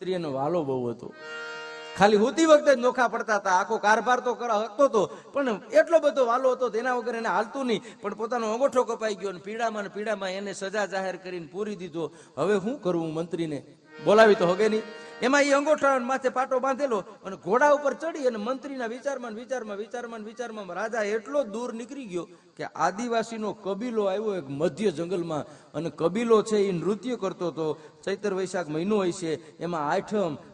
સ્ત્રીનો વાલો બહુ હતો. ખાલી હોતી વખતે જ નોખા પડતા હતા, આખો કારભાર તો હકતો હતો, પણ એટલો બધો વાલો હતો તેના વગર એને હાલતું નહીં. પણ પોતાનો અંગોઠો કપાઈ ગયો અને પીડામાં એને સજા જાહેર કરીને પૂરી દીધો. હવે શું કરવું? મંત્રીને બોલાવી તો હગે નહીં. એમાં એ અંગોઠા માથે પાટો બાંધેલો અને ઘોડા ઉપર ચડી અને મંત્રીના વિચારમાં રાજા એટલો દૂર નીકળી ગયો કે આદિવાસીનો કબીલો આવ્યો એક મધ્ય જંગલમાં, અને કબીલો છે એ નૃત્ય કરતો હતો. ચૈત્ર વૈશાખ મહિનો હોય છે, એમાં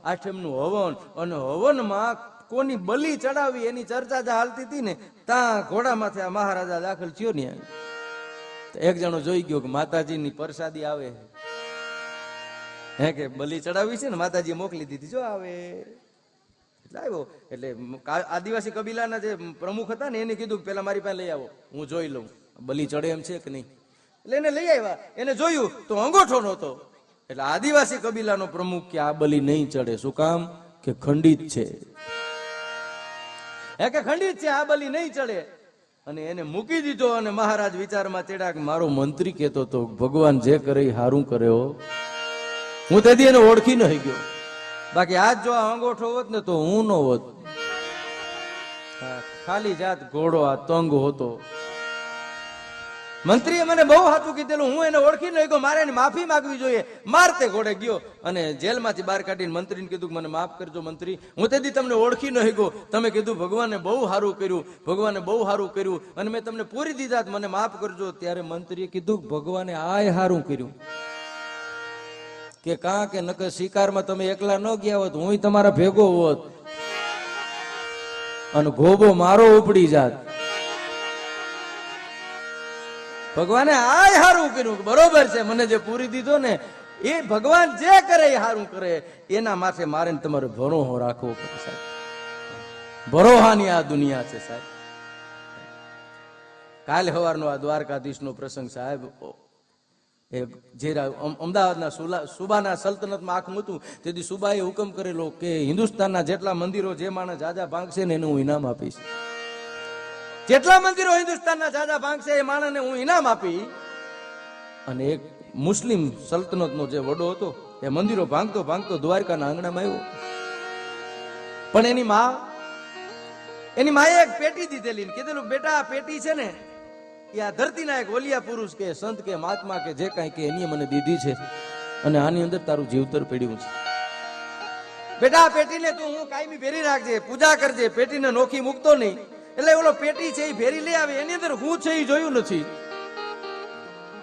આઠમનું હવન, અને હવનમાં કોની બલી ચડાવી એની ચર્ચા જ હાલતી હતી ને, ત્યાં ઘોડામાંથી આ મહારાજા દાખલ થયો ને. એક જણો જોઈ ગયો કે માતાજીની પ્રસાદી આવે હે, કે બલી ચડાવી છે ને, માતાજીએ મોકલી દીધી, જો આવે એટલે આવ્યો. એટલે આદિવાસી કબીલાના જે પ્રમુખ હતા ને એને કીધું કે પેલા મારી પાસે લઈ આવો, હું જોઈ લઉં બલી ચડે એમ છે કે નહીં. એટલે એને લઈ આવ્યા. એને જોયું તો અંગોઠો નહોતો. એટલે આદિવાસી કબીલાનો પ્રમુખ કે આ બલી નહીં ચડે. શું કામ? કે ખંડિત છે. હે, કે ખંડિત છે, આ બલી નહીં ચડે. અને એને મૂકી દીધો. અને મહારાજ વિચારમાં ચડ્યા કે મારો મંત્રી કહેતો હતો ભગવાન જે કરે હારું કરે હો. હું તેથી એને ઓળખી નહીં ગયો. બાકી આજ જો આ અંગોઠો હોત ને તો હું નો હોત. ખાલી જાત ઘોડો આ તંગ હતો. મંત્રીએ મને બહુ સાચું કીધેલું, હું એને ઓળખી નહીં ગયો, મારે એની માફી માંગવી જોઈએ. મારતે ઘોડે ગયો અને જેલમાંથી બહાર કાઢીને મંત્રીને કીધું કે મને માફ કરજો મંત્રી, હું તેથી તમને ઓળખી નહીં ગયો. તમે કીધું ભગવાને બહુ સારું કર્યું, ભગવાને બહુ સારું કર્યું, અને મેં તમને પૂરી દીધા, મને માફ કરજો. ત્યારે મંત્રીએ કીધું ભગવાને આય સારું કર્યું કે કાં કે નકર શિકારમાં તમે એકલા ન ગયા હોત, હું તમારા ભેગો હોત અને ગોબો મારો ઉપડી જાત. ભગવાને આય હારું કર્યું, બરોબર છે, મને જે પૂરી દીધો ને એ ભગવાન જે કરે એ હારું કરે. એના માથે મારે તમારે ભરોહો રાખવો પડે સાહેબ. ભરોહાની આ દુનિયા છે સાહેબ. કાલે સવારનો આ દ્વારકાધીશનો પ્રસંગ સાહેબ, જે અમદાવાદના સુબાના સલ્તનતમાં આંખ મૂતું તેથી સુબાએ હુકમ કરેલો કે હિન્દુસ્તાનના જેટલા મંદિરો જે માણસ જાજા ભાંગશે ને એને હું ઇનામ આપીશ. જેટલા મંદિરો હિન્દુસ્તાનના જાજા ભાંગશે એ માણસને હું ઇનામ આપી. અને એક મુસ્લિમ સલ્તનતનો જે વડો હતો એ મંદિરો ભાંગતો દ્વારકાના આંગણામાં આવ્યો. પણ એની માએ એક પેટી દીધેલી, કીધેલું બેટા આ પેટી છે ને એ આ ધરતીના એક વલિયા પુરુષ કે સંત કે મહાત્મા કે જે કાંઈ કે એની મને દીધી છે, અને આની અંદર તારું જીવતર પડ્યું છે. બેટા આ પેટીને તું હું કાયમી ભેરી રાખજે, પૂજા કરજે, પેટીને નોખી મૂકતો નહીં. એટલે ઓલો પેટી છે એ ભેરી લઈ આવે, એની અંદર હું છે એ જોયું નથી.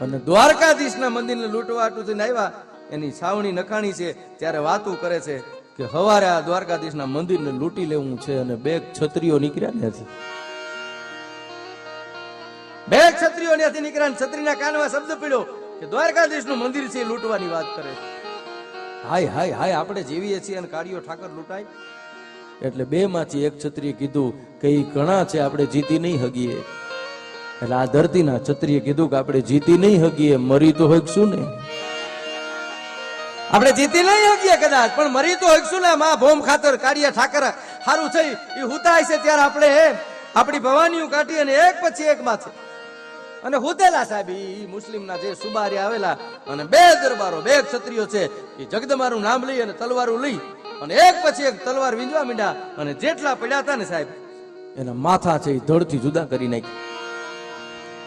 અને દ્વારકાધીશના મંદિરને લૂંટવા થઈને આવ્યા, એની છાવણી નખાણી છે, ત્યારે વાતું કરે છે કે હવારે આ દ્વારકાધીશના મંદિરને લૂંટી લેવું છે. અને બે ક્ષત્રિયો નીકળ્યા ત્યાંથી, બે ક્ષત્રિયો ત્યાંથી નીકળ્યા. ક્ષત્રિયના કાનમાં શબ્દ પડ્યો કે દ્વારકાધીશનું મંદિર છે લૂંટવાની વાત કરે. હાય હાય હાય, આપણે જીવીએ છીએ અને કાળિયો ઠાકર લૂંટાય. એટલે બે માંથી એક ક્ષત્રિય કીધું કે એ ઘણા છે, આપણે જીતી નહીં હગીએ. એટલે આ ધરતીના ક્ષત્રિય કીધું કે આપણે જીતી નહીં હગીએ, મરી તો હગશું ને. આપણે જીતી નહીં હગીએ કદાચ, પણ મરી તો હગશું ને. માં ભોમ ખાતર કાળિયા ઠાકર સારું થઈ એ હુતાય છે ત્યારે આપણે આપણી ભવાનીઓ કાઢી અને એક પછી એક માથે અને હુતેલા સાહેબ ઈ મુસ્લિમના જે સુબારી આવેલા. અને બે દરબારો, બે ક્ષત્રિયો છે એ જગદમારું નામ લઈ અને તલવારું લઈ અને એક પછી એક તલવાર વીંજવા માંડ્યા. અને જેટલા પડ્યા હતા ને સાહેબ એના માથા છે એ ધડથી જુદા કરી નાખ્યા.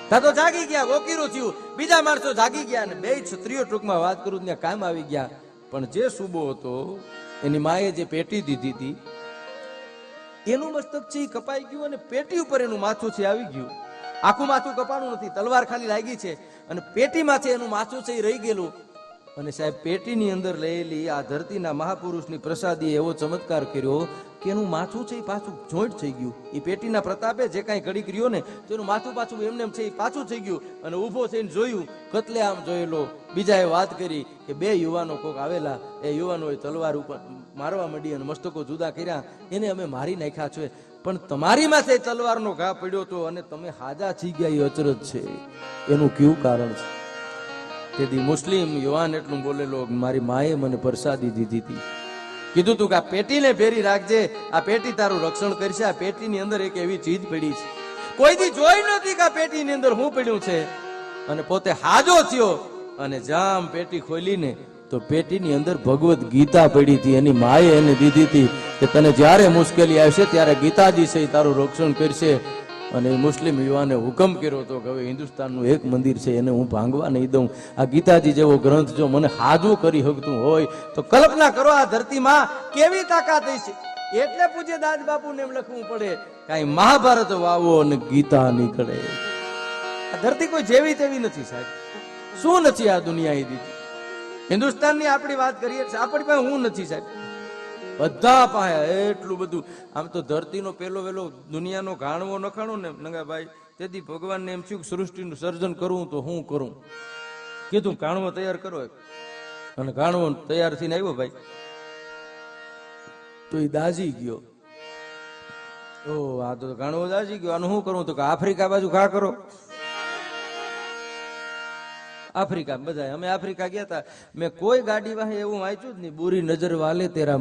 તા તો જાગી ગયા, ગોકીરું થયું, બીજા માણસો જાગી ગયા. અને બે ક્ષત્રિયો ટૂંકમાં વાત કરું ત્યાં કામ આવી ગયા. પણ જે સુબો હતો એની માએ જે પેટી દીધી હતી એનું મસ્તક છે એ કપાઈ ગયું, અને પેટી ઉપર એનું માથું છે આવી ગયું. આખું માથું કપાણું નથી, તલવાર ખાલી લાગી છે, અને પેટીમાંથી એનું માથું છે એ રહી ગયેલું. અને સાહેબ પેટીની અંદર રહેલી આ ધરતીના મહાપુરુષની પ્રસાદીએ એવો ચમત્કાર કર્યો કે એનું માથું છે એ પાછું જોઈન્ટ થઈ ગયું. એ પેટીના પ્રતાપે જે કાંઈ ઘડી કર્યો ને તો એનું માથું પાછું એમને છે એ પાછું થઈ ગયું. અને ઊભો થઈને જોયું, કતલે આમ જોયેલો. બીજાએ વાત કરી કે બે યુવાનો કોક આવેલા, એ યુવાનોએ તલવાર ઉપર મારવા માંડી અને મસ્તકો જુદા કર્યા, એને અમે મારી નાખ્યા છે. પણ તમારી માથે તલવારનો ઘા પડ્યો હતો અને તમે હાજા થઈ ગયા, એ અચરજ છે. એનું કયું કારણ છે? તેથી મુસ્લિમ યુવાન એટલું બોલેલો, મારી માએ મને પ્રસાદી દીધી હતી, કીધું તું કે આ પેટીને ફેરી રાખજે, આ પેટી તારું રક્ષણ કરશે. આ પેટીની અંદર એક એવી ચીજ પડી છે કોઈ દી જોઈ નહોતી કે આ પેટીની અંદર શું પડ્યું છે. અને પોતે હાજો થયો અને જામ પેટી ખોલીને તો પેટીની અંદર ભગવદ્ ગીતા પડી હતી, એની માએ એને દીધી હતી કે તને જ્યારે મુશ્કેલી આવશે ત્યારે ગીતાજી છે એ તારું રક્ષણ કરશે. અને એ મુસ્લિમ યુવાને હુકમ કર્યો હતો કે હવે હિન્દુસ્તાનનું એક મંદિર છે એને હું ભાંગવા નહીં દઉં. આ ગીતાજી જેવો ગ્રંથ જો મને હાજુ કરી શકતું હોય તો કલ્પના કરો આ ધરતીમાં કેવી તાકાત છે. એટલે પૂજ્ય દાસ બાપુને એમ લખવું પડે કાંઈ મહાભારત વાવો અને ગીતા નીકળે. આ ધરતી કોઈ જેવી તેવી નથી સાહેબ. શું નથી આ દુનિયાએ દીધી? હિન્દુસ્તાનની આપણી વાત કરીએ છીએ, આપણી પાસે હું નથી સાહેબ. બધા પાસે એટલું બધું. આમ તો ધરતીનો પેલો વેલો દુનિયાનો ઘાણવો નખાણો ને નંગાભાઈ, તેથી ભગવાનને એમ થયું સૃષ્ટિનું સર્જન કરવું તો હું કરું. કીધું ઘાણવો તૈયાર કરો, અને ઘાણવો તૈયાર થઈને આવ્યો ભાઈ, તો એ દાજી ગયો. ઓ આ તો ઘાણવો દાજી ગયો, આનું શું કરું? તો કે આફ્રિકા બાજુ ઘા કરો. આફ્રિકા બધા અમે આફ્રિકા ગયા હતા. મેં કોઈ ગાડી વાહે એવું વાંચ્યું જ નહીં, બુરી નજર વાલે તેરા